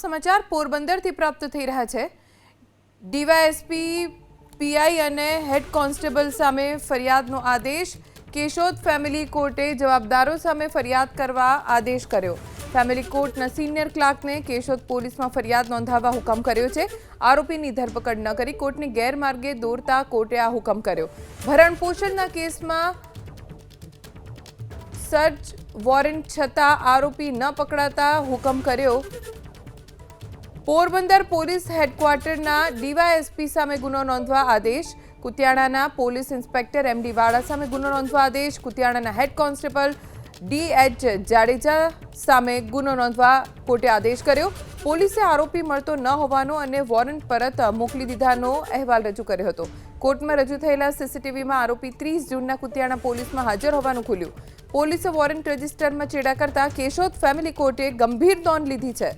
સમાચાર પોરબંદરથી પ્રાપ્ત થઈ રહ્યા છે। ડીવાયએસપી પીઆઈ અને હેડ કોન્સ્ટેબલ સામે ફરિયાદનો આદેશ। કેશોદ ફેમિલી કોર્ટે જવાબદારો સામે ફરિયાદ કરવા આદેશ કર્યો। ફેમિલી કોર્ટના સિનિયર ક્લાર્કને કેશોદ પોલીસમાં ફરિયાદ નોંધાવવા હુકમ કર્યો છે। આરોપીની ધરપકડ ન કરી કોર્ટને ગેરમાર્ગે દોરતા કોર્ટે આ હુકમ કર્યો। ભરણ પોષણના કેસમાં સર્ચ વોરંટ છતાં આરોપી ન પકડાતા હુકમ કર્યો। પોરબંદર પોલીસ હેડક્વાર્ટરના ડીવાયએસપી સામે ગુનો નોંધવા આદેશ। કુતિયાણાના પોલીસ ઇન્સ્પેક્ટર એમડી વાળા સામે ગુનો નોંધવા આદેશ। કુતિયાણાના હેડ કોન્સ્ટેબલ ડીએચ જાડેજા સામે ગુનો નોંધવા કોર્ટે આદેશ કર્યો। પોલીસે આરોપી મળતો ન હોવાનો અને વોરંટ પરત મોકલી દીધાનો અહેવાલ રજૂ કર્યો હતો। કોર્ટમાં રજૂ થયેલા સીસીટીવીમાં આરોપી 30 જૂનના કુતિયાણા પોલીસમાં હાજર હોવાનું ખુલ્યું। પોલીસે વોરંટ રજિસ્ટરમાં ચેડા કરતા કેશોદ ફેમિલી કોર્ટે ગંભીર નોંધ લીધી છે।